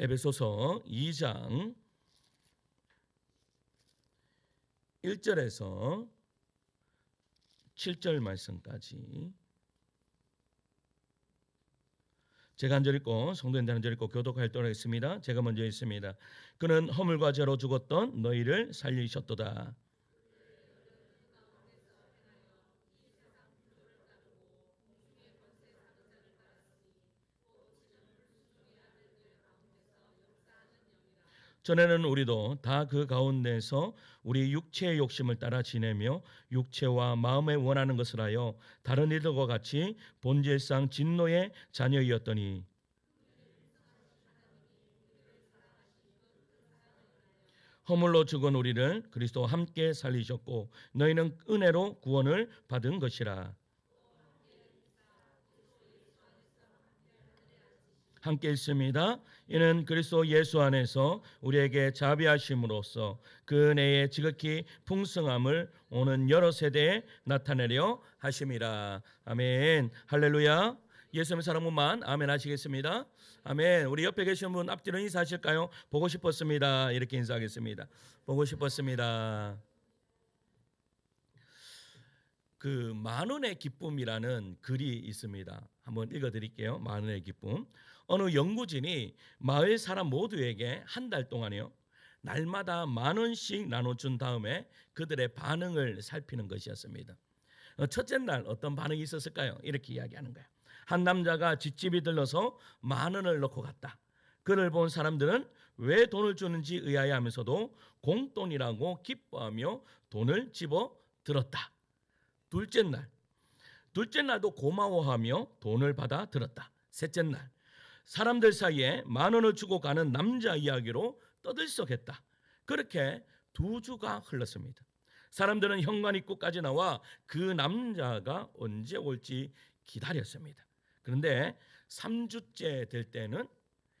에베소서 2장 1절에서 7절 말씀까지 제가 한 절 읽고 성도님들 한 절 읽고 교독할 하겠습니다. 제가 먼저 읽습니다. 그는 허물과 죄로 죽었던 너희를 살리셨도다. 전에는 우리도 다 그 가운데서 우리 육체의 욕심을 따라 지내며 육체와 마음에 원하는 것을 하여 다른 이들과 같이 본질상 진노의 자녀이었더니 허물로 죽은 우리를 그리스도와 함께 살리셨고 너희는 은혜로 구원을 받은 것이라. 함께 읽습니다. 이는 그리스도 예수 안에서 우리에게 자비하심으로써 그 은혜의 지극히 풍성함을 오는 여러 세대에 나타내려 하심이라. 아멘. 할렐루야. 예수님의 사랑분만 아멘 하시겠습니다. 아멘. 우리 옆에 계신 분 앞뒤로 인사하실까요? 보고 싶었습니다. 이렇게 인사하겠습니다. 보고 싶었습니다. 그 만원의 기쁨이라는 글이 있습니다. 한번 읽어드릴게요. 만원의 기쁨. 어느 연구진이 마을 사람 모두에게 한 달 동안요 날마다 10,000원씩 나눠준 다음에 그들의 반응을 살피는 것이었습니다. 첫째 날 어떤 반응이 있었을까요? 이렇게 이야기하는 거예요. 한 남자가 집집이 들러서 10,000원을 넣고 갔다. 그를 본 사람들은 왜 돈을 주는지 의아해하면서도 공돈이라고 기뻐하며 돈을 집어 들었다. 둘째 날도 고마워하며 돈을 받아 들었다. 셋째 날 사람들 사이에 10,000원을 주고 가는 남자 이야기로 떠들썩했다. 그렇게 2주가 흘렀습니다. 사람들은 현관 입구까지 나와 그 남자가 언제 올지 기다렸습니다. 그런데 3주째 될 때는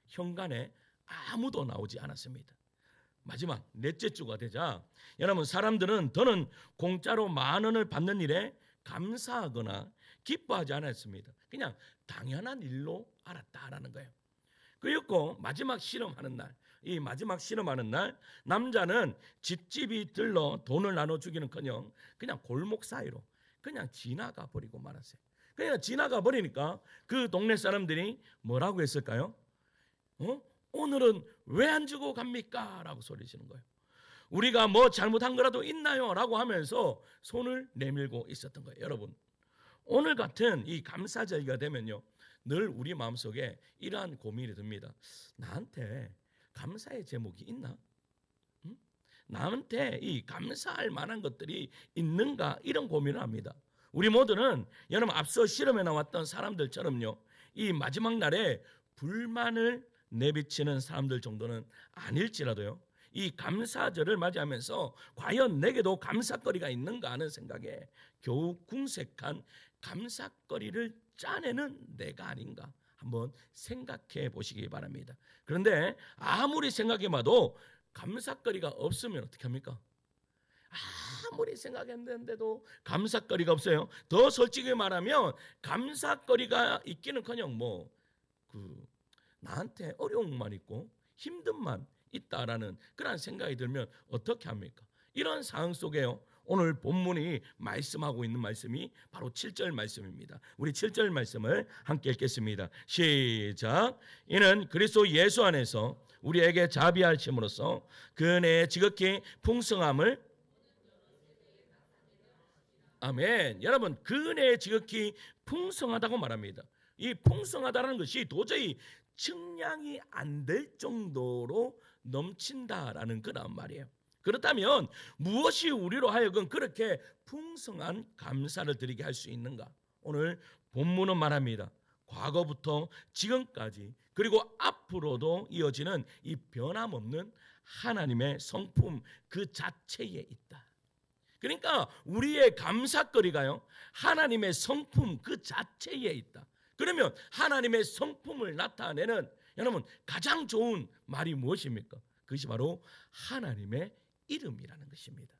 현관에 아무도 나오지 않았습니다. 마지막 넷째 주가 되자 여러분 사람들은 더는 공짜로 10,000원을 받는 일에 감사하거나 기뻐하지 않았습니다. 그냥 당연한 일로 알았다라는 거예요. 그리고 마지막 실험하는 날 남자는 집집이 들러 돈을 나눠주기는커녕 그냥 골목 사이로 그냥 지나가 버리고 말았어요. 그냥 지나가 버리니까 그 동네 사람들이 뭐라고 했을까요? 오늘은 왜 안 주고 갑니까? 라고 소리치는 거예요. 우리가 뭐 잘못한 거라도 있나요? 라고 하면서 손을 내밀고 있었던 거예요. 여러분 오늘 같은 이 감사절기가 되면요 늘 우리 마음속에 이러한 고민이 듭니다. 나한테 감사의 제목이 있나? 나한테 이 감사할 만한 것들이 있는가? 이런 고민을 합니다. 우리 모두는 여러분 앞서 실험에 나왔던 사람들처럼요 이 마지막 날에 불만을 내비치는 사람들 정도는 아닐지라도요 이 감사절을 맞이하면서 과연 내게도 감사거리가 있는가 하는 생각에 겨우 궁색한 감사거리를 짜내는 내가 아닌가 한번 생각해 보시기 바랍니다. 그런데 아무리 생각해봐도 감사거리가 없으면 어떻게 합니까? 아무리 생각했는데도 감사거리가 없어요. 더 솔직히 말하면 감사거리가 있기는커녕 나한테 어려움만 있고 힘듦만 있다라는 그런 생각이 들면 어떻게 합니까? 이런 상황 속에요 오늘 본문이 말씀하고 있는 말씀이 바로 7절 말씀입니다. 우리 7절 말씀을 함께 읽겠습니다. 시작. 이는 그리스도 예수 안에서 우리에게 자비하심으로써 그 은혜의 지극히 풍성함을 아멘. 여러분 그 은혜의 지극히 풍성하다고 말합니다. 이 풍성하다는 것이 도저히 측량이 안 될 정도로 넘친다라는 그런 말이에요. 그렇다면 무엇이 우리로 하여금 그렇게 풍성한 감사를 드리게 할 수 있는가? 오늘 본문은 말합니다. 과거부터 지금까지 그리고 앞으로도 이어지는 이 변함없는 하나님의 성품 그 자체에 있다. 그러니까 우리의 감사거리가요 하나님의 성품 그 자체에 있다. 그러면 하나님의 성품을 나타내는 여러분 가장 좋은 말이 무엇입니까? 그것이 바로 하나님의 이름이라는 것입니다.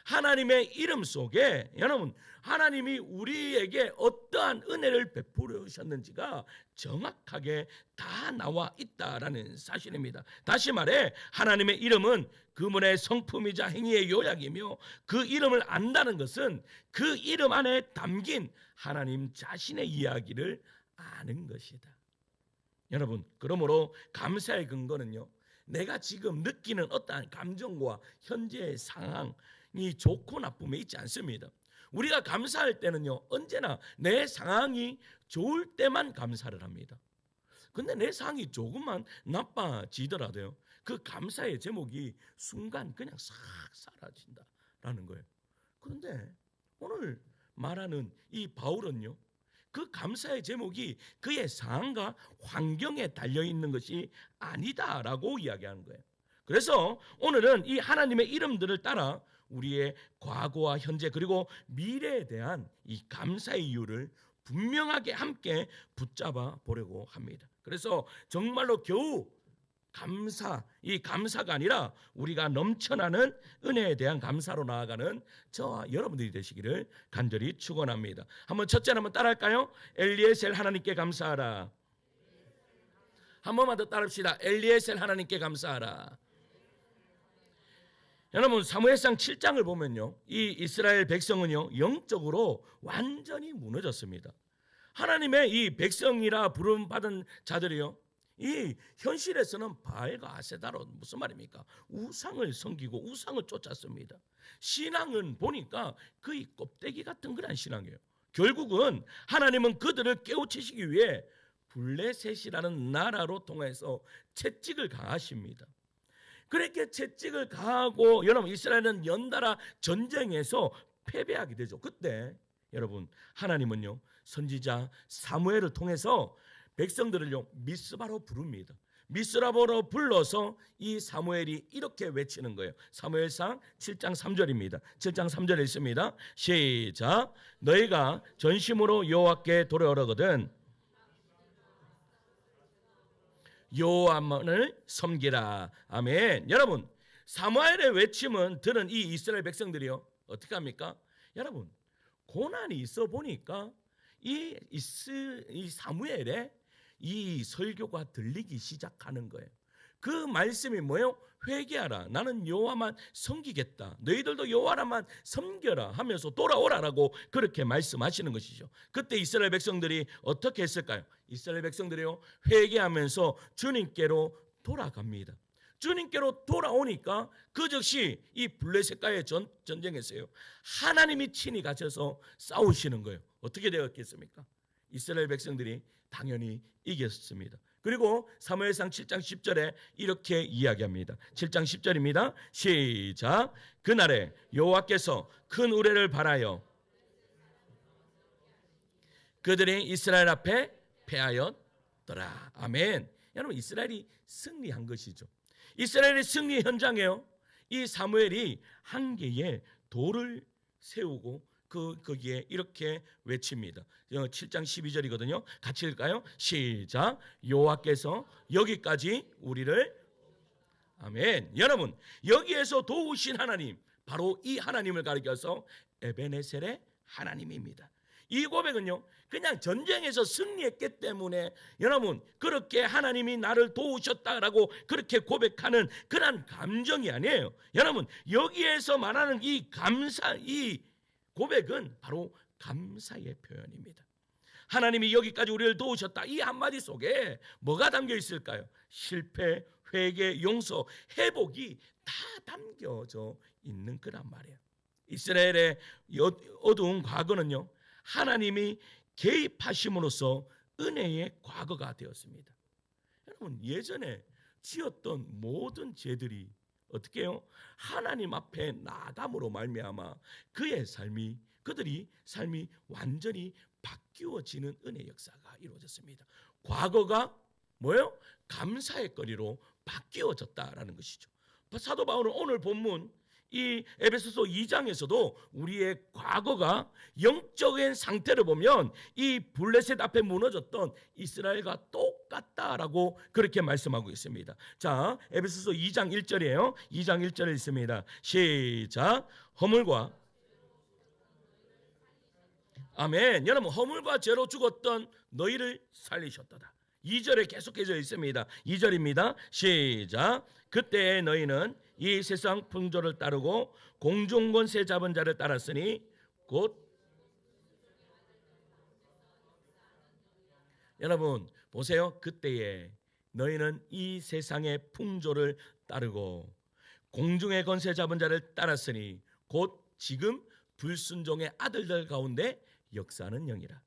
하나님의 이름 속에 여러분 하나님이 우리에게 어떠한 은혜를 베풀어 주셨는지가 정확하게 다 나와 있다라는 사실입니다. 다시 말해 하나님의 이름은 그분의 성품이자 행위의 요약이며 그 이름을 안다는 것은 그 이름 안에 담긴 하나님 자신의 이야기를 아는 것이다. 여러분, 그러므로 감사의 근거는요, 내가 지금 느끼는 어떠한 감정과 현재의 상황이 좋고 나쁨에 있지 않습니다. 우리가 감사할 때는요, 언제나 내 상황이 좋을 때만 감사를 합니다. 근데 내 상황이 조금만 나빠지더라도요, 그 감사의 제목이 순간 그냥 싹 사라진다라는 거예요. 그런데 오늘 말하는 이 바울은요, 그 감사의 제목이 그의 상황과 환경에 달려있는 것이 아니다라고 이야기하는 거예요. 그래서 오늘은 이 하나님의 이름들을 따라 우리의 과거와 현재 그리고 미래에 대한 이 감사의 이유를 분명하게 함께 붙잡아 보려고 합니다. 그래서 정말로 겨우 이 감사가 아니라 우리가 넘쳐나는 은혜에 대한 감사로 나아가는 저와 여러분들이 되시기를 간절히 축원합니다. 한번 첫째는 한번 따라할까요? 엘리에셀 하나님께 감사하라. 한 번만 더 따라합시다. 엘리에셀 하나님께 감사하라. 여러분, 사무엘상 7장을 보면요, 이 이스라엘 백성은요 영적으로 완전히 무너졌습니다. 하나님의 이 백성이라 부름 받은 자들이요, 이 현실에서는 바알과 아세다로 무슨 말입니까? 우상을 섬기고 우상을 쫓았습니다. 신앙은 보니까 거의 껍데기 같은 그런 신앙이에요. 결국은 하나님은 그들을 깨우치시기 위해 블레셋이라는 나라로 통해서 채찍을 가하십니다. 그렇게 채찍을 가하고 여러분 이스라엘은 연달아 전쟁에서 패배하게 되죠. 그때 여러분 하나님은요 선지자 사무엘을 통해서 백성들을요 미스바로 부릅니다. 미스바로 불러서 이 사무엘이 이렇게 외치는 거예요. 사무엘상 7장 3절입니다. 7장 3절에 있습니다. 시작. 너희가 전심으로 여호와께 돌아오거든 여호와만을 섬기라. 아멘. 여러분 사무엘의 외침은 들은 이 이스라엘 백성들이요 어떻게 합니까? 여러분 고난이 있어 보니까 이 사무엘의 이 설교가 들리기 시작하는 거예요. 그 말씀이 뭐예요? 회개하라. 나는 여호와만 섬기겠다. 너희들도 여호와만 섬겨라 하면서 돌아오라라고 그렇게 말씀하시는 것이죠. 그때 이스라엘 백성들이 어떻게 했을까요? 이스라엘 백성들이요 회개하면서 주님께로 돌아갑니다. 주님께로 돌아오니까 그 즉시 이 블레셋과의 전쟁에서요 하나님이 친히 가셔서 싸우시는 거예요. 어떻게 되었겠습니까? 이스라엘 백성들이 당연히 이겼습니다. 그리고 사무엘상 7장 10절에 이렇게 이야기합니다. 7장 10절입니다. 시작. 그날에 여호와께서 큰 우레를 발하여 그들이 이스라엘 앞에 패하였더라. 아멘. 여러분 이스라엘이 승리한 것이죠. 이스라엘의 승리 현장에요 이 사무엘이 한 개의 돌을 세우고 거기에 이렇게 외칩니다. 7장 12절이거든요. 같이 읽을까요? 시작. 여호와께서 여기까지 우리를 아멘. 여러분 여기에서 도우신 하나님 바로 이 하나님을 가리켜서 에베네셀의 하나님입니다. 이 고백은요 그냥 전쟁에서 승리했기 때문에 여러분 그렇게 하나님이 나를 도우셨다라고 그렇게 고백하는 그런 감정이 아니에요. 여러분 여기에서 말하는 이 감사 이 고백은 바로 감사의 표현입니다. 하나님이 여기까지 우리를 도우셨다 이 한마디 속에 뭐가 담겨 있을까요? 실패, 회개, 용서, 회복이 다 담겨져 있는 거란 말이에요. 이스라엘의 어두운 과거는요 하나님이 개입하심으로써 은혜의 과거가 되었습니다. 여러분 예전에 지었던 모든 죄들이 어떻게 해요? 하나님 앞에 나감으로 말미암아 그들이 삶이 완전히 바뀌어지는 은혜 역사가 이루어졌습니다. 과거가 뭐예요? 감사의 거리로 바뀌어졌다라는 것이죠. 사도 바울은 오늘 본문 이 에베소서 2장에서도 우리의 과거가 영적인 상태를 보면 이 블레셋 앞에 무너졌던 이스라엘과 똑같다라고 그렇게 말씀하고 있습니다. 자, 에베소서 2장 1절이에요. 2장 1절에 있습니다. 시작. 허물과 아멘. 여러분, 허물과 죄로 죽었던 너희를 살리셨도다. 2절에 계속해져 있습니다. 2절입니다. 시작. 그때 너희는 이 세상 풍조를 따르고 공중 권세 잡은 자를 따랐으니 곧 여러분 보세요. 그때에 너희는 이 세상의 풍조를 따르고 공중의 권세 잡은 자를 따랐으니 곧 지금 불순종의 아들들 가운데 역사하는 영이라.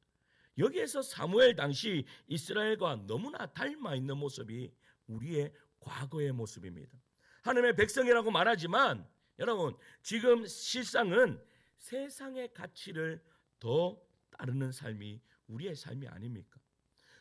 여기에서 사무엘 당시 이스라엘과 너무나 닮아 있는 모습이 우리의 과거의 모습입니다. 하나님의 백성이라고 말하지만 여러분 지금 실상은 세상의 가치를 더 따르는 삶이 우리의 삶이 아닙니까?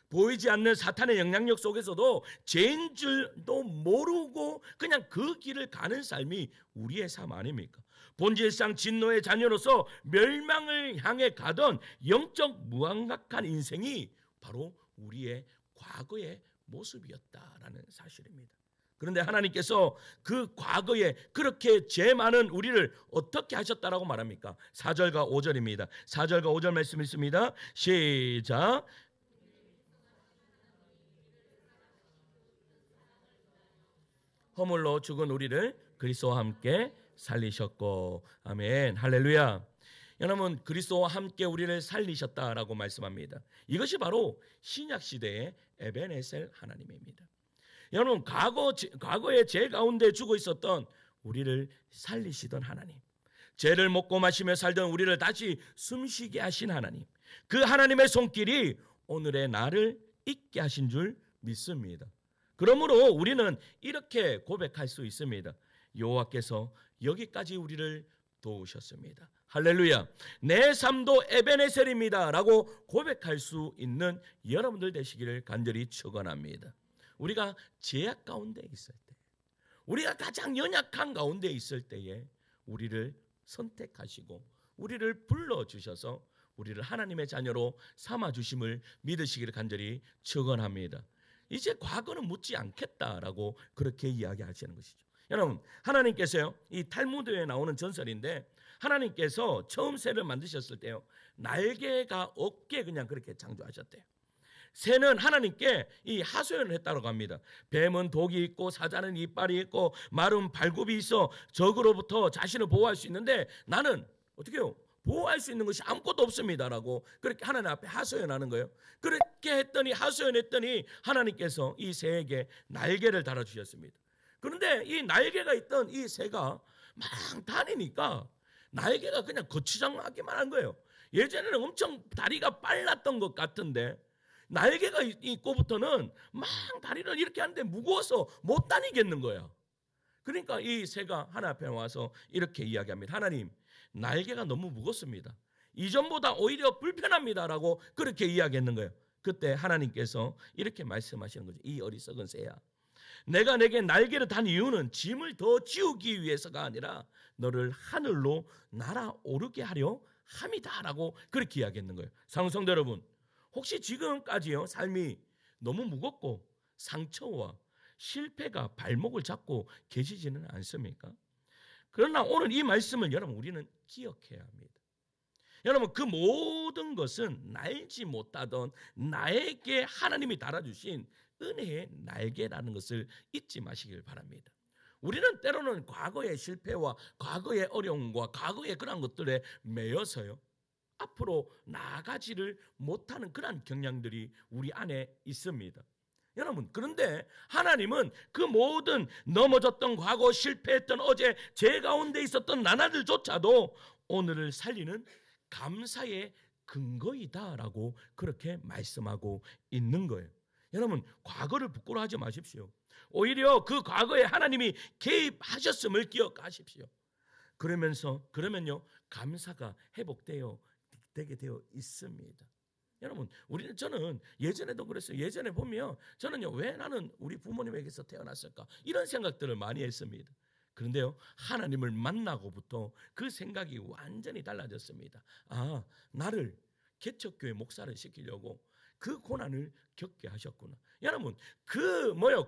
보이지 않는 사탄의 영향력 속에서도 죄인 줄도 모르고 그냥 그 길을 가는 삶이 우리의 삶 아닙니까? 본질상 진노의 자녀로서 멸망을 향해 가던 영적 무감각한 인생이 바로 우리의 과거의 모습이었다라는 사실입니다. 그런데 하나님께서 그 과거에 그렇게 죄 많은 우리를 어떻게 하셨다라고 말합니까? 4절과 5절입니다. 4절과 5절 말씀 있습니다. 시작. 허물로 죽은 우리를 그리스도와 함께 살리셨고 아멘 할렐루야. 여러분 그리스도와 함께 우리를 살리셨다라고 말씀합니다. 이것이 바로 신약시대의 에벤에셀 하나님입니다. 여러분 과거의 죄 가운데 죽어 있었던 우리를 살리시던 하나님, 죄를 먹고 마시며 살던 우리를 다시 숨쉬게 하신 하나님, 그 하나님의 손길이 오늘의 나를 있게 하신 줄 믿습니다. 그러므로 우리는 이렇게 고백할 수 있습니다. 여호와께서 여기까지 우리를 도우셨습니다. 할렐루야. 내 삶도 에베네셀입니다 라고 고백할 수 있는 여러분들 되시기를 간절히 축원합니다. 우리가 제약 가운데 있을 때, 우리가 가장 연약한 가운데 있을 때에 우리를 선택하시고 우리를 불러주셔서 우리를 하나님의 자녀로 삼아주심을 믿으시기를 간절히 축원합니다. 이제 과거는 묻지 않겠다라고 그렇게 이야기하시는 것이죠. 여러분 하나님께서요, 이 탈무드에 나오는 전설인데 하나님께서 처음 새를 만드셨을 때요, 날개가 없게 그냥 그렇게 창조하셨대요. 새는 하나님께 이 하소연을 했다고 합니다. 뱀은 독이 있고 사자는 이빨이 있고 말은 발굽이 있어 적으로부터 자신을 보호할 수 있는데 나는 어떻게 해요? 보호할 수 있는 것이 아무것도 없습니다라고 그렇게 하나님 앞에 하소연하는 거예요. 그렇게 했더니 하소연했더니 하나님께서 이 새에게 날개를 달아주셨습니다. 그런데 이 날개가 있던 이 새가 막 다니니까 날개가 그냥 거추장하기만 한 거예요. 예전에는 엄청 다리가 빨랐던 것 같은데 날개가 있고부터는 막 다리를 이렇게 하는데 무거워서 못 다니겠는 거야. 그러니까 이 새가 하나님 앞에 와서 이렇게 이야기합니다. 하나님, 날개가 너무 무겁습니다. 이전보다 오히려 불편합니다라고 그렇게 이야기했는 거예요. 그때 하나님께서 이렇게 말씀하시는 거죠. 이 어리석은 새야, 내가 내게 날개를 단 이유는 짐을 더 지우기 위해서가 아니라 너를 하늘로 날아오르게 하려 함이다라고 그렇게 이야기했는 거예요. 사랑성도 여러분, 혹시 지금까지요 삶이 너무 무겁고 상처와 실패가 발목을 잡고 계시지는 않습니까? 그러나 오늘 이 말씀을 여러분 우리는 기억해야 합니다. 여러분 그 모든 것은 날지 못하던 나에게 하나님이 달아주신 은혜의 날개라는 것을 잊지 마시길 바랍니다. 우리는 때로는 과거의 실패와 과거의 어려움과 과거의 그런 것들에 매여서요 앞으로 나아가지를 못하는 그런 경향들이 우리 안에 있습니다. 여러분 그런데 하나님은 그 모든 넘어졌던 과거, 실패했던 어제, 죄 가운데 있었던 나날들조차도 오늘을 살리는 감사의 근거이다라고 그렇게 말씀하고 있는 거예요. 여러분 과거를 부끄러워하지 마십시오. 오히려 그 과거에 하나님이 개입하셨음을 기억하십시오. 그러면요 감사가 되게 되어 있습니다. 여러분 저는 예전에도 그랬어요. 예전에 보면 저는요 왜 나는 우리 부모님에게서 태어났을까 이런 생각들을 많이 했습니다. 그런데요, 하나님을 만나고부터 그 생각이 완전히 달라졌습니다. 아, 나를 개척교회 목사를 시키려고 그 고난을 겪게 하셨구나. 여러분,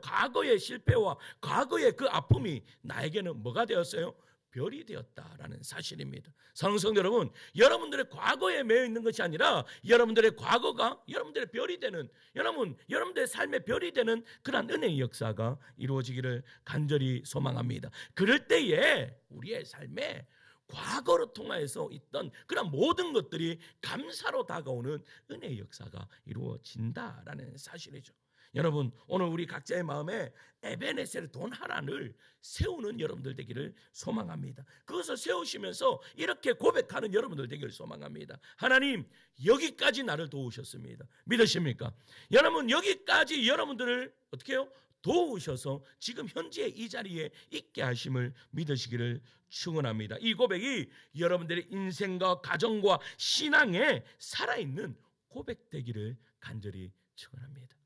과거의 실패와 과거의 그 아픔이 나에게는 뭐가 되었어요? 별이 되었다라는 사실입니다. 사랑하는 성도 여러분, 여러분들의 과거에 매여 있는 것이 아니라 여러분들의 과거가 여러분들의 별이 되는, 여러분들의 삶의 별이 되는 그런 은혜의 역사가 이루어지기를 간절히 소망합니다. 그럴 때에 우리의 삶에 과거로 통하여서 있던 그런 모든 것들이 감사로 다가오는 은혜의 역사가 이루어진다라는 사실이죠. 여러분, 오늘 우리 각자의 마음에 에베네셀 돈 하나를 세우는 여러분들 되기를 소망합니다. 그것을 세우시면서 이렇게 고백하는 여러분들 되기를 소망합니다. 하나님, 여기까지 나를 도우셨습니다. 믿으십니까? 여러분, 여기까지 여러분들을 어떻게 해요? 도우셔서 지금 현재 이 자리에 있게 하심을 믿으시기를 축원합니다. 이 고백이 여러분들의 인생과 가정과 신앙에 살아있는 고백되기를 간절히 축원합니다.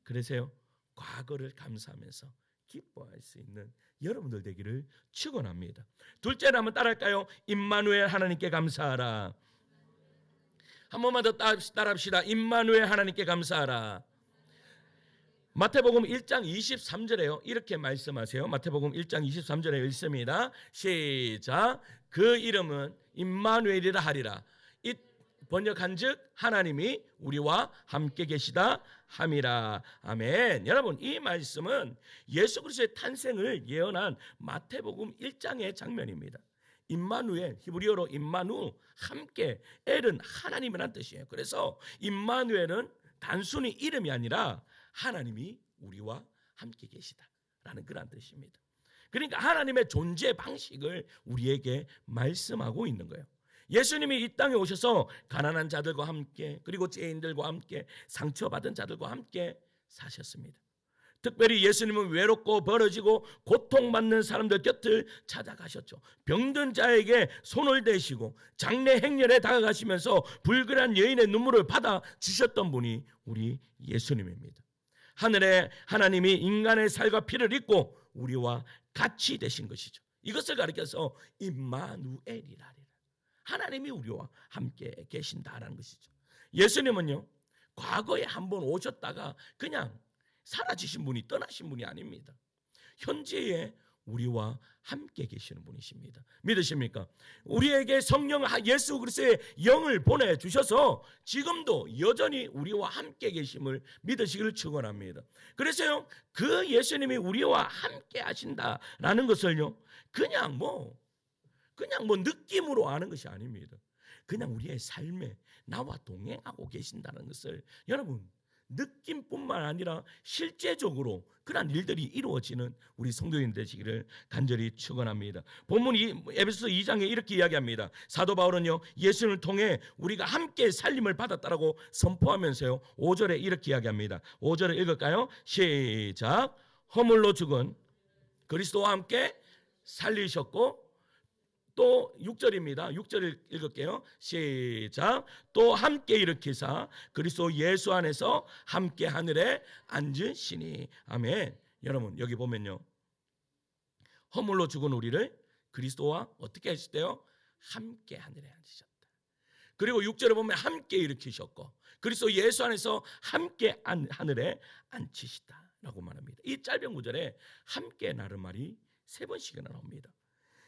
그래서요, 과거를 감사하면서 기뻐할 수 있는 여러분들 되기를 축원합니다. 둘째로 한번 따라할까요? 임마누엘 하나님께 감사하라. 한 번만 더 따라합시다. 임마누엘 하나님께 감사하라. 마태복음 1장 23절에요. 이렇게 말씀하세요. 마태복음 1장 23절에 읽습니다. 시작. 그 이름은 임마누엘이라 하리라. 이 번역한즉 하나님이 우리와 함께 계시다 함이라. 아멘. 여러분, 이 말씀은 예수 그리스도의 탄생을 예언한 마태복음 1장의 장면입니다. 임마누엘, 히브리어로 임마누, 함께, 엘은 하나님이란 뜻이에요. 그래서 임마누엘은 단순히 이름이 아니라 하나님이 우리와 함께 계시다라는 그런 뜻입니다. 그러니까 하나님의 존재 방식을 우리에게 말씀하고 있는 거예요. 예수님이 이 땅에 오셔서 가난한 자들과 함께, 그리고 죄인들과 함께, 상처받은 자들과 함께 사셨습니다. 특별히 예수님은 외롭고 벌어지고 고통받는 사람들 곁을 찾아가셨죠. 병든 자에게 손을 대시고 장래 행렬에 다가가시면서 불길한 여인의 눈물을 받아 주셨던 분이 우리 예수님입니다. 하늘에 하나님이 인간의 살과 피를 입고 우리와 같이 되신 것이죠. 이것을 가리켜서 임마누엘이라. 하나님이 우리와 함께 계신다라는 것이죠. 예수님은요, 과거에 한번 오셨다가 그냥 사라지신 분이, 떠나신 분이 아닙니다. 현재에 우리와 함께 계시는 분이십니다. 믿으십니까? 우리에게 성령 예수 그리스도의 영을 보내주셔서 지금도 여전히 우리와 함께 계심을 믿으시기를 축원합니다. 그래서요, 그 예수님이 우리와 함께 하신다라는 것을요, 그냥 뭐 느낌으로 아는 것이 아닙니다. 그냥 우리의 삶에 나와 동행하고 계신다는 것을 여러분, 느낌뿐만 아니라 실제적으로 그런 일들이 이루어지는 우리 성도인 되시기를 간절히 축원합니다. 본문이 에베소서 2장에 이렇게 이야기합니다. 사도 바울은요, 예수님을 통해 우리가 함께 살림을 받았다라고 선포하면서요, 5절에 이렇게 이야기합니다. 5절을 읽을까요? 시작. 허물로 죽은 그리스도와 함께 살리셨고, 또 6절입니다. 6절을 읽을게요. 시작. 또 함께 일으키사 그리스도 예수 안에서 함께 하늘에 앉으시니. 아멘. 여러분, 여기 보면요, 허물로 죽은 우리를 그리스도와 어떻게 하셨대요? 함께 하늘에 앉으셨다. 그리고 6절에 보면 함께 일으키셨고 그리스도 예수 안에서 함께 하늘에 앉히시다라고 말합니다. 이 짧은 구절에 함께라는 말이 3번씩이나 나옵니다.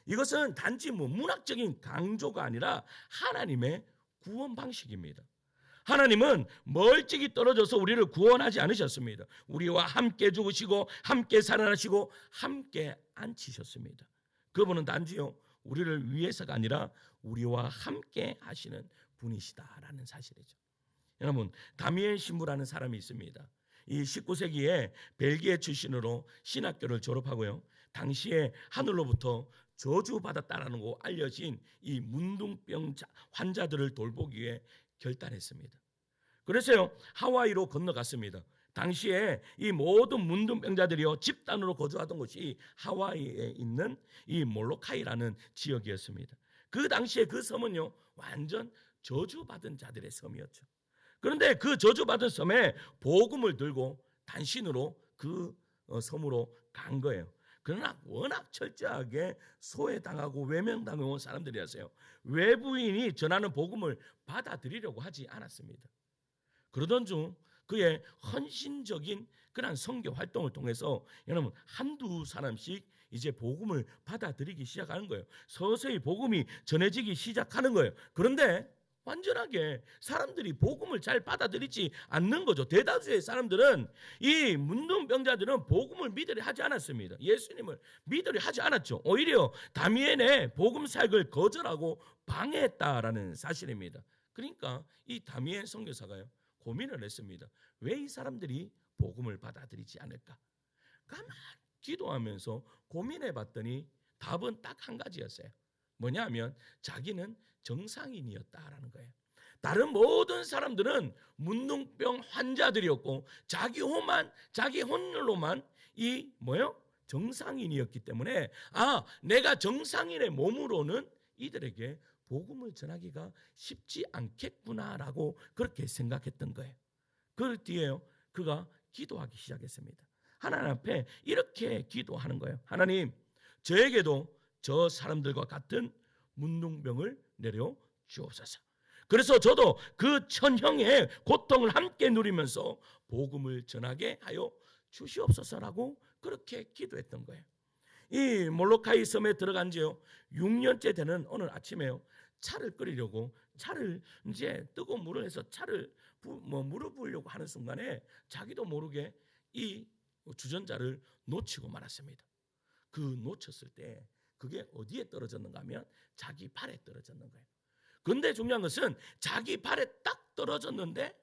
이것은 단지 문학적인 강조가 아니라 하나님의 구원 방식입니다. 하나님은 멀찍이 떨어져서 우리를 구원하지 않으셨습니다. 우리와 함께 죽으시고 함께 살아나시고 함께 앉히셨습니다. 그분은 단지요, 우리를 위해서가 아니라 우리와 함께 하시는 분이시다라는 사실이죠. 여러분, 다미엘 신부라는 사람이 있습니다. 이 19세기에 벨기에 출신으로 신학교를 졸업하고요, 당시에 하늘로부터 저주받았다라는 거 알려진 이 문둥병 환자들을 돌보기 위해 결단했습니다. 그래서요, 하와이로 건너갔습니다. 당시에 이 모든 문둥병자들이요, 집단으로 거주하던 곳이 하와이에 있는 이 몰로카이라는 지역이었습니다. 그 당시에 그 섬은요, 완전 저주받은 자들의 섬이었죠. 그런데 그 저주받은 섬에 복음을 들고 단신으로 그 섬으로 간 거예요. 그러나 워낙 철저하게 소외당하고 외면당해온 사람들이라서요, 외부인이 전하는 복음을 받아들이려고 하지 않았습니다. 그러던 중 그의 헌신적인 그런 선교 활동을 통해서 여러분 한두 사람씩 이제 복음을 받아들이기 시작하는 거예요. 서서히 복음이 전해지기 시작하는 거예요. 그런데 완전하게 사람들이 복음을 잘 받아들이지 않는 거죠. 대다수의 사람들은, 이 문둥병자들은 복음을 믿으려 하지 않았습니다. 예수님을 믿으려 하지 않았죠. 오히려 다미엔의 복음 사역을 거절하고 방해했다라는 사실입니다. 그러니까 이 다미엔 선교사가요, 고민을 했습니다. 왜 이 사람들이 복음을 받아들이지 않을까? 가만히 기도하면서 고민해 봤더니 답은 딱 한 가지였어요. 뭐냐면 자기는 정상인이었다라는 거예요. 다른 모든 사람들은 문둥병 환자들이었고 자기 혼으로만 이 정상인이었기 때문에, 내가 정상인의 몸으로는 이들에게 복음을 전하기가 쉽지 않겠구나라고 그렇게 생각했던 거예요. 그 뒤에요, 그가 기도하기 시작했습니다. 하나님 앞에 이렇게 기도하는 거예요. 하나님, 저에게도 저 사람들과 같은 문둥병을 내려 주옵소서. 그래서 저도 그 천형의 고통을 함께 누리면서 복음을 전하게 하여 주시옵소서라고 그렇게 기도했던 거예요. 이 몰로카이 섬에 들어간 지요 6년째 되는 어느 아침에요, 차를 끓이려고 차를 이제 뜨거운 물을 해서 차를 물을 부으려고 하는 순간에 자기도 모르게 이 주전자를 놓치고 말았습니다. 그 놓쳤을 때 그게 어디에 떨어졌는가 하면 자기 발에 떨어졌는 거예요. 그런데 중요한 것은 자기 발에 딱 떨어졌는데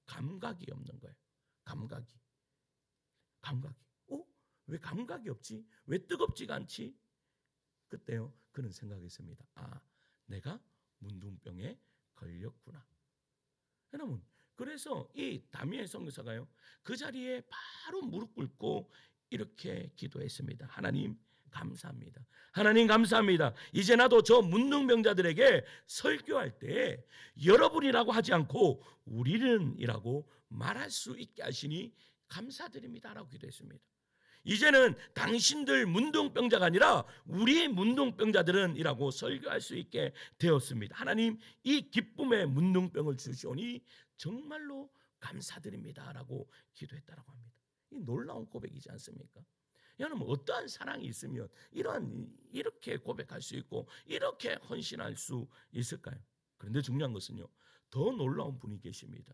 감각이 없는 거예요. 감각이. 왜 감각이 없지? 왜 뜨겁지가 않지? 그때요, 그는 생각했습니다. 내가 문둥병에 걸렸구나. 여러분, 그래서 이 다미엘 선교사가요, 그 자리에 바로 무릎 꿇고 이렇게 기도했습니다. 하나님 감사합니다. 하나님 감사합니다. 이제 나도 저 문둥병자들에게 설교할 때 여러분이라고 하지 않고 우리는이라고 말할 수 있게 하시니 감사드립니다라고 기도했습니다. 이제는 당신들 문둥병자가 아니라 우리 문둥병자들은 이라고 설교할 수 있게 되었습니다. 하나님, 이 기쁨의 문둥병을 주시오니 정말로 감사드립니다라고 기도했다라고 합니다. 이 놀라운 고백이지 않습니까? 여러분, 어떠한 사랑이 있으면 이렇게 고백할 수 있고 이렇게 헌신할 수 있을까요? 그런데 중요한 것은요, 더 놀라운 분이 계십니다.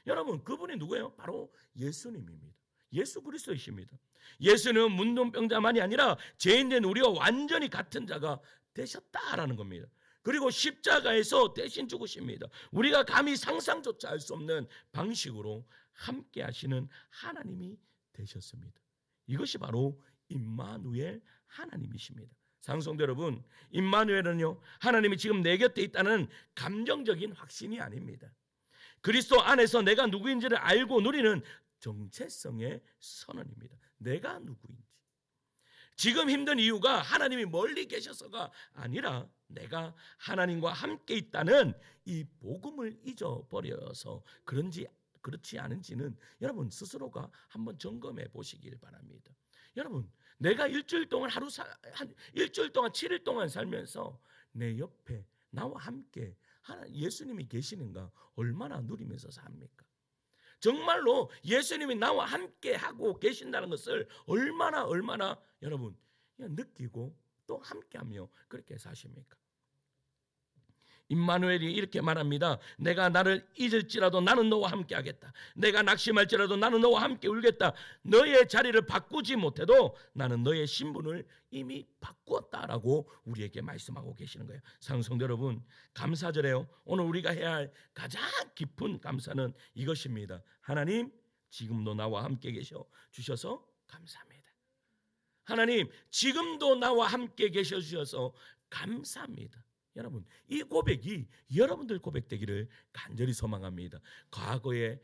여러분, 그분이 누구예요? 바로 예수님입니다. 예수 그리스도이십니다. 예수는 문둥병자만이 아니라 죄인된 우리와 완전히 같은 자가 되셨다라는 겁니다. 그리고 십자가에서 대신 죽으십니다. 우리가 감히 상상조차 할 수 없는 방식으로 함께 하시는 하나님이 되셨습니다. 이것이 바로 임마누엘 하나님이십니다. 사랑성도 여러분, 임마누엘은요, 하나님이 지금 내 곁에 있다는 감정적인 확신이 아닙니다. 그리스도 안에서 내가 누구인지를 알고 누리는 정체성의 선언입니다. 내가 누구인지. 지금 힘든 이유가 하나님이 멀리 계셔서가 아니라 내가 하나님과 함께 있다는 이 복음을 잊어버려서 그렇지 않은지는 여러분 스스로가 한번 점검해 보시길 바랍니다. 여러분, 내가 일주일 동안 7일 동안 살면서 내 옆에 나와 함께 예수님이 계시는가 얼마나 누리면서 삽니까? 정말로 예수님이 나와 함께 하고 계신다는 것을 얼마나 여러분 느끼고 또 함께하며 그렇게 사십니까? 임마누엘이 이렇게 말합니다. 내가 나를 잊을지라도 나는 너와 함께 하겠다. 내가 낙심할지라도 나는 너와 함께 울겠다. 너의 자리를 바꾸지 못해도 나는 너의 신분을 이미 바꾸었다라고 우리에게 말씀하고 계시는 거예요. 사랑성도 여러분, 감사절에요, 오늘 우리가 해야 할 가장 깊은 감사는 이것입니다. 하나님, 지금도 나와 함께 계셔 주셔서 감사합니다. 하나님, 지금도 나와 함께 계셔 주셔서 감사합니다. 여러분, 이 고백이 여러분들 고백되기를 간절히 소망합니다. 과거에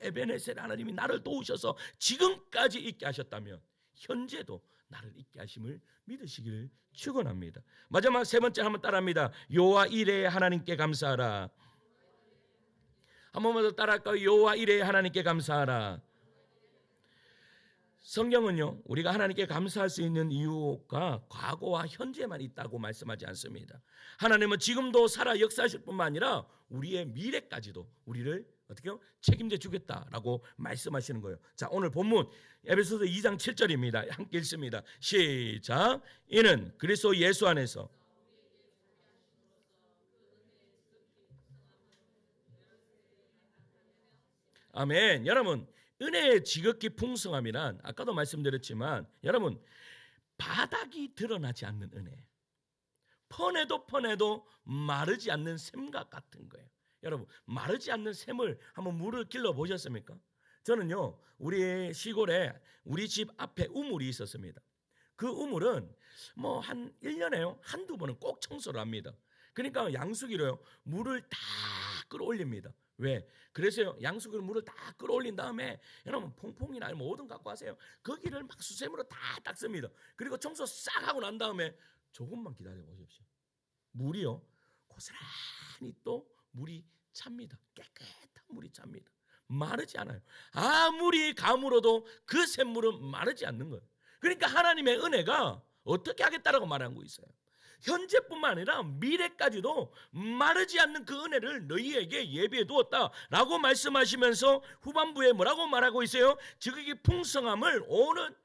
에베네셀 하나님이 나를 도우셔서 지금까지 있게 하셨다면 현재도 나를 있게 하심을 믿으시기를 축원합니다. 마지막 세 번째 한번 따라합니다. 여호와 이레의 하나님께 감사하라. 한 번만 더 따라할까요? 여호와 이레의 하나님께 감사하라. 성경은요, 우리가 하나님께 감사할 수 있는 이유가 과거와 현재만 있다고 말씀하지 않습니다. 하나님은 지금도 살아 역사하실 뿐만 아니라 우리의 미래까지도 우리를 어떻게요? 책임져 주겠다라고 말씀하시는 거예요. 자, 오늘 본문 에베소서 2장 7절입니다. 함께 읽습니다. 시작. 이는 그리스도 예수 안에서 아멘. 여러분, 은혜의 지극히 풍성함이란 아까도 말씀드렸지만 여러분, 바닥이 드러나지 않는 은혜, 퍼내도 퍼내도 마르지 않는 샘과 같은 거예요. 여러분, 마르지 않는 샘을 한번 물을 길러 보셨습니까? 저는요, 우리 시골에 우리 집 앞에 우물이 있었습니다. 그 우물은 뭐 한 1년에요 한두 번은 꼭 청소를 합니다. 그러니까 양수기로요 물을 다 끌어올립니다. 왜? 그래서요 양수기로 물을 다 끌어올린 다음에 여러분 퐁퐁이나 뭐든 갖고 하세요. 거기를 막 수세미로 다 닦습니다. 그리고 청소 싹 하고 난 다음에 조금만 기다려 보십시오. 물이요 고스란히 또 물이 찹니다. 깨끗한 물이 찹니다. 마르지 않아요. 아무리 가물어도 그 샘물은 마르지 않는 거예요. 그러니까 하나님의 은혜가 어떻게 하겠다라고 말하는 거 있어요. 현재뿐만 아니라 미래까지도 마르지 않는 그 은혜를 너희에게 예비해 두었다라고 말씀하시면서 후반부에 뭐라고 말하고 있어요? 지극히 풍성함을 오는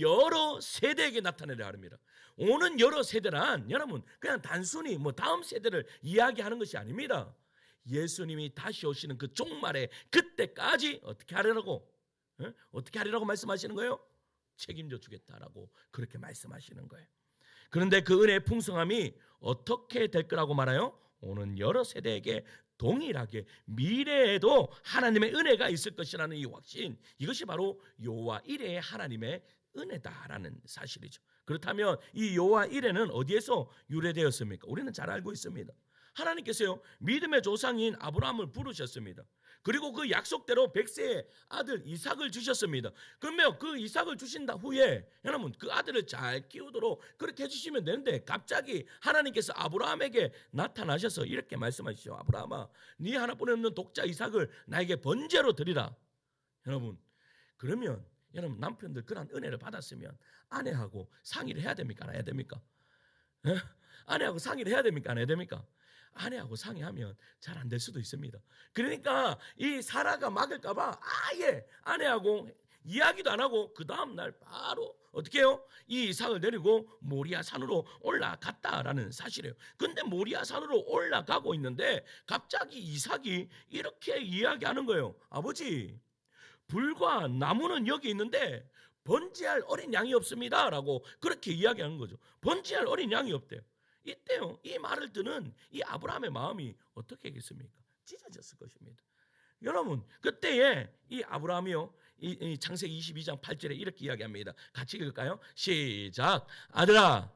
여러 세대에게 나타내려 합니다. 오는 여러 세대란 여러분 그냥 단순히 뭐 다음 세대를 이야기하는 것이 아닙니다. 예수님이 다시 오시는 그 종말에 그때까지 어떻게 하려고 어떻게 하리라고 말씀하시는 거예요? 책임져 주겠다라고 그렇게 말씀하시는 거예요. 그런데 그 은혜의 풍성함이 어떻게 될 거라고 말해요? 오는 여러 세대에게 동일하게 미래에도 하나님의 은혜가 있을 것이라는 이 확신, 이것이 바로 여호와 이레의 하나님의 은혜다라는 사실이죠. 그렇다면 이 여호와 이레는 어디에서 유래되었습니까? 우리는 잘 알고 있습니다. 하나님께서요 믿음의 조상인 아브라함을 부르셨습니다. 그리고 그 약속대로 100세의 아들 이삭을 주셨습니다. 그러면 그 이삭을 주신 후에 여러분 그 아들을 잘 키우도록 그렇게 해주시면 되는데 갑자기 하나님께서 아브라함에게 나타나셔서 이렇게 말씀하시죠. 아브라함아 네 하나뿐이 없는 독자 이삭을 나에게 번제로 드리라. 여러분 그러면 여러분 남편들 그런 은혜를 받았으면 아내하고 상의를 해야 됩니까? 안 해야 됩니까? 아내하고 상의를 해야 됩니까? 안 해야 됩니까? 아내하고 상의하면 잘 안 될 수도 있습니다. 그러니까 이 사라가 막을까봐 아예 아내하고 이야기도 안 하고 그 다음날 바로 어떻게 해요? 이 이삭을 데리고 모리아 산으로 올라갔다라는 사실이에요. 근데 모리아 산으로 올라가고 있는데 갑자기 이삭이 이렇게 이야기하는 거예요. 아버지 불과 나무는 여기 있는데 번제할 어린 양이 없습니다 라고 그렇게 이야기하는 거죠. 번제할 어린 양이 없대요. 이때요 이 말을 듣는 이 아브라함의 마음이 어떻게 했겠습니까? 찢어졌을 것입니다. 여러분 그때에 이 아브라함이요 이 창세기 22장 8절에 이렇게 이야기합니다. 같이 읽을까요? 시작. 아들아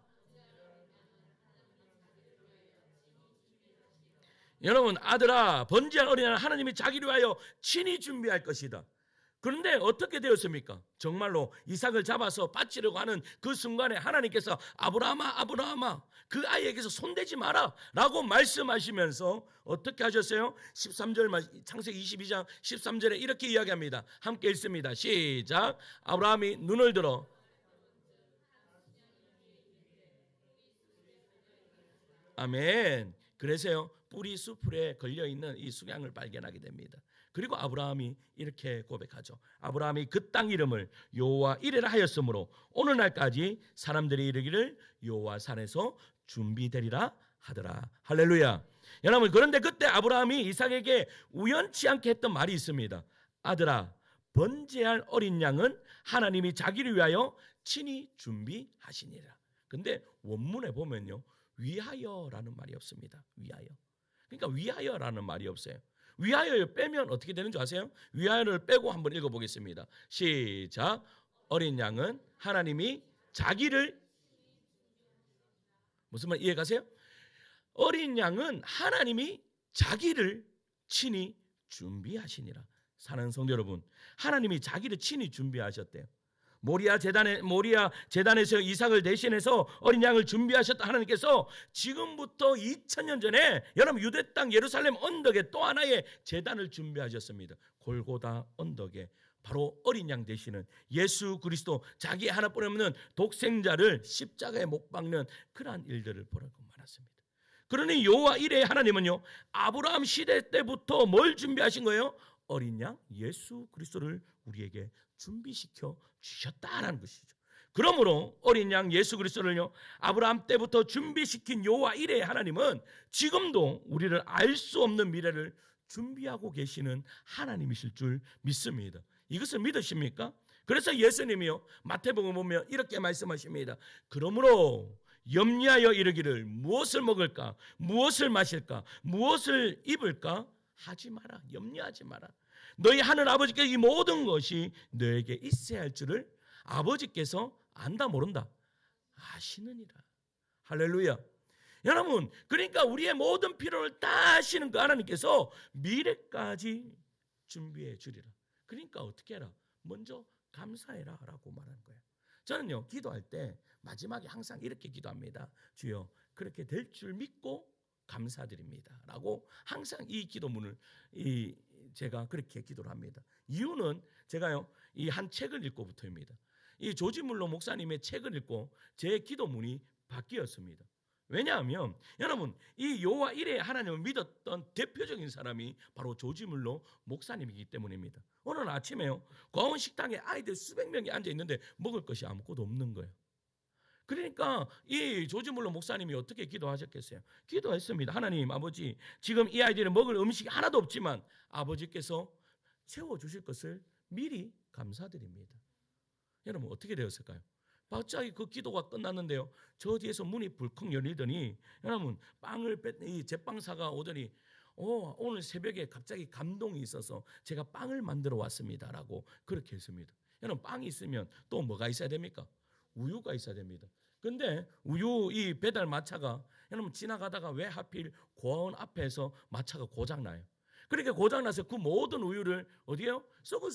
여러분 아들아 번제할 어린 양을 하나님이 자기를 위하여 친히 준비할 것이다. 그런데 어떻게 되었습니까? 정말로 이삭을 잡아서 바치려고 하는 그 순간에 하나님께서 아브라함아 아브라함아 그 아이에게서 손대지 마라 라고 말씀하시면서 어떻게 하셨어요? 13절 창세기 22장 13절에 이렇게 이야기합니다. 함께 읽습니다. 시작. 아브라함이 눈을 들어 아멘. 그래서요 뿌리 수풀에 걸려있는 이 수양을 발견하게 됩니다. 그리고 아브라함이 이렇게 고백하죠. 아브라함이 그 땅 이름을 여호와 이레라 하였으므로 오늘날까지 사람들이 이르기를 여호와 산에서 준비되리라 하더라. 할렐루야. 여러분 그런데 그때 아브라함이 이삭에게 우연치 않게 했던 말이 있습니다. 아들아 번제할 어린 양은 하나님이 자기를 위하여 친히 준비하시니라. 근데 원문에 보면요 위하여라는 말이 없습니다. 위하여. 그러니까 위하여라는 말이 없어요. 위하여를 빼면 어떻게 되는 줄 아세요? 위하여를 빼고 한번 읽어보겠습니다. 시작. 어린 양은 하나님이 자기를 무슨 말 이해가세요? 어린 양은 하나님이 자기를 친히 준비하시니라. 사랑하는 성도 여러분 하나님이 자기를 친히 준비하셨대요. 모리아 제단에서 이삭을 대신해서 어린 양을 준비하셨다. 하나님께서 지금부터 2000년 전에 여러분 유대 땅 예루살렘 언덕에 또 하나의 제단을 준비하셨습니다. 골고다 언덕에 바로 어린 양 되시는 예수 그리스도, 자기 하나뿐 없는 독생자를 십자가에 못 박는 그러한 일들을 보라고 말했습니다. 그러니 여호와 이레의 하나님은요, 아브라함 시대 때부터 뭘 준비하신 거예요? 어린 양 예수 그리스도를 우리에게 준비시켜 주셨다라는 것이죠. 그러므로 어린 양 예수 그리스도를요, 아브라함 때부터 준비시킨 여호와 이레의 하나님은 지금도 우리를 알 수 없는 미래를 준비하고 계시는 하나님이실 줄 믿습니다. 이것을 믿으십니까? 그래서 예수님이요, 마태복음 보면 이렇게 말씀하십니다. 그러므로 염려하여 이르기를 무엇을 먹을까, 무엇을 마실까, 무엇을 입을까 하지 마라. 염려하지 마라. 너희 하늘 아버지께 이 모든 것이 너에게 있어야 할 줄을 아버지께서 안다 모른다 아시느니라. 할렐루야. 여러분, 그러니까 우리의 모든 필요를 다 아시는 그 하나님께서 미래까지 준비해 주리라. 그러니까 어떻게 해라? 먼저 감사해라 라고 말하는 거예요. 저는요, 기도할 때 마지막에 항상 이렇게 기도합니다. 주여, 그렇게 될 줄 믿고 감사드립니다 라고 항상 이 기도문을 제가 그렇게 기도를 합니다. 이유는 제가요, 이 한 책을 읽고부터입니다. 이 조지 물러 목사님의 책을 읽고 제 기도문이 바뀌었습니다. 왜냐하면 여러분, 이 여호와 이레의 하나님을 믿었던 대표적인 사람이 바로 조지 물러 목사님이기 때문입니다. 오늘 아침에요, 고아원 식당에 아이들 수백 명이 앉아 있는데 먹을 것이 아무것도 없는 거예요. 그러니까 이 조지 물러 목사님이 어떻게 기도하셨겠어요? 기도했습니다. 하나님 아버지, 지금 이 아이들은 먹을 음식이 하나도 없지만 아버지께서 채워주실 것을 미리 감사드립니다. 여러분, 어떻게 되었을까요? 갑자기 그 기도가 끝났는데요, 저 뒤에서 문이 불컥 열리더니 여러분, 빵을 이 제빵사가 오더니 오늘 새벽에 갑자기 감동이 있어서 제가 빵을 만들어 왔습니다 라고 그렇게 했습니다. 여러분, 빵이 있으면 또 뭐가 있어야 됩니까? 우유가 있어야 됩니다. 근데 우유 이 배달 마차가 여러분 지나가다가 왜 하필 고아원 앞에서 마차가 고장나요? 그렇게 고장나서 그 모든 우유를 어디에요? 썩을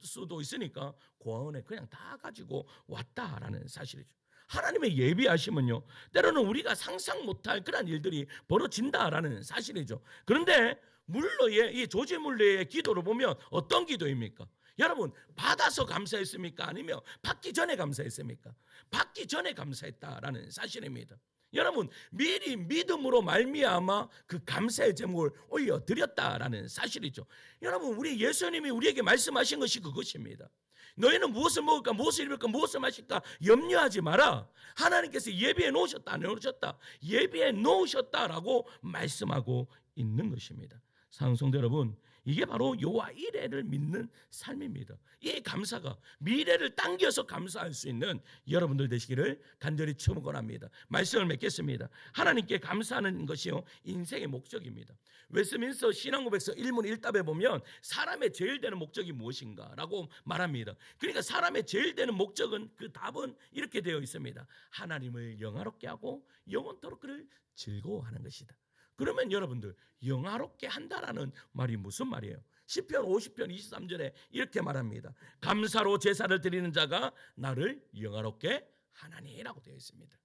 수도 있으니까 고아원에 그냥 다 가지고 왔다라는 사실이죠. 하나님의 예비하심은요, 때로는 우리가 상상 못할 그런 일들이 벌어진다라는 사실이죠. 그런데 물러의 이 조지 물러의 기도를 보면 어떤 기도입니까? 여러분, 받아서 감사했습니까? 아니면 받기 전에 감사했습니까? 받기 전에 감사했다라는 사실입니다. 여러분, 미리 믿음으로 말미암아 그 감사의 제목을 올려드렸다라는 사실이죠. 여러분, 우리 예수님이 우리에게 말씀하신 것이 그것입니다. 너희는 무엇을 먹을까, 무엇을 입을까, 무엇을 마실까 염려하지 마라. 하나님께서 예비해 놓으셨다, 안 놓으셨다? 예비해 놓으셨다라고 말씀하고 있는 것입니다. 사랑하는 성도 여러분, 이게 바로 여호와 이레를 믿는 삶입니다. 이 감사가 미래를 당겨서 감사할 수 있는 여러분들 되시기를 간절히 축원합니다. 말씀을 맺겠습니다. 하나님께 감사하는 것이요, 인생의 목적입니다. 웨스민스터 신앙고백서 1문 1답에 보면 사람의 제일 되는 목적이 무엇인가 라고 말합니다. 그러니까 사람의 제일 되는 목적은, 그 답은 이렇게 되어 있습니다. 하나님을 영화롭게 하고 영원토록 그를 즐거워하는 것이다. 그러면 여러분들, 영화롭게 한다라는 말이 무슨 말이에요? 시편 50편 23절에 이렇게 말합니다. 감사로 제사를 드리는 자가 나를 영화롭게 하나니라고 되어 있습니다.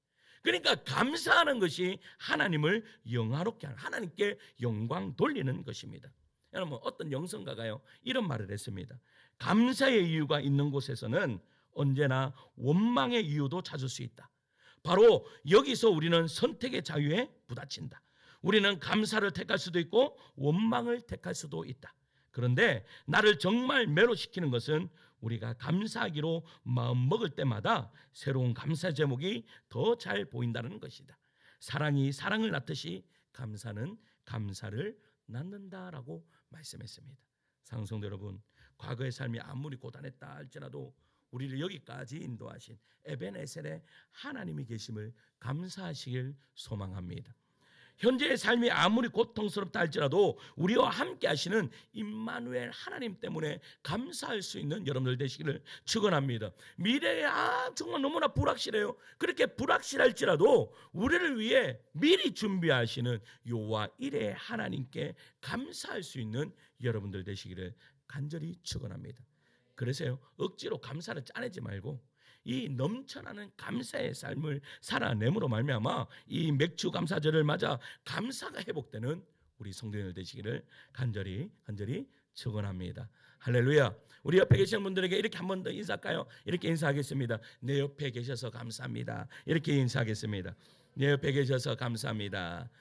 그러니까 감사하는 것이 하나님을 영화롭게 하는, 하나님께 영광 돌리는 것입니다. 여러분, 어떤 영성가가요, 이런 말을 했습니다. 감사의 이유가 있는 곳에서는 언제나 원망의 이유도 찾을 수 있다. 바로 여기서 우리는 선택의 자유에 부딪힌다. 우리는 감사를 택할 수도 있고 원망을 택할 수도 있다. 그런데 나를 정말 매료시키는 것은 우리가 감사하기로 마음 먹을 때마다 새로운 감사 제목이 더 잘 보인다는 것이다. 사랑이 사랑을 낳듯이 감사는 감사를 낳는다라고 말씀했습니다. 사랑하는 성도 여러분, 과거의 삶이 아무리 고단했다 할지라도 우리를 여기까지 인도하신 에벤에셀의 하나님이 계심을 감사하시길 소망합니다. 현재의 삶이 아무리 고통스럽다 할지라도 우리와 함께 하시는 임마누엘 하나님 때문에 감사할 수 있는 여러분들 되시기를 축원합니다. 미래에 정말 너무나 불확실해요. 그렇게 불확실할지라도 우리를 위해 미리 준비하시는 여호와 이레의 하나님께 감사할 수 있는 여러분들 되시기를 간절히 축원합니다. 그래서요, 억지로 감사를 짜내지 말고 이 넘쳐나는 감사의 삶을 살아내므로 말미암아 이 맥주 감사절을 맞아 감사가 회복되는 우리 성도들 되시기를 간절히 축원합니다. 할렐루야. 우리 옆에 계시는 분들에게 이렇게 한 번 더 인사할까요? 이렇게 인사하겠습니다. 내 옆에 계셔서 감사합니다. 이렇게 인사하겠습니다. 내 옆에 계셔서 감사합니다.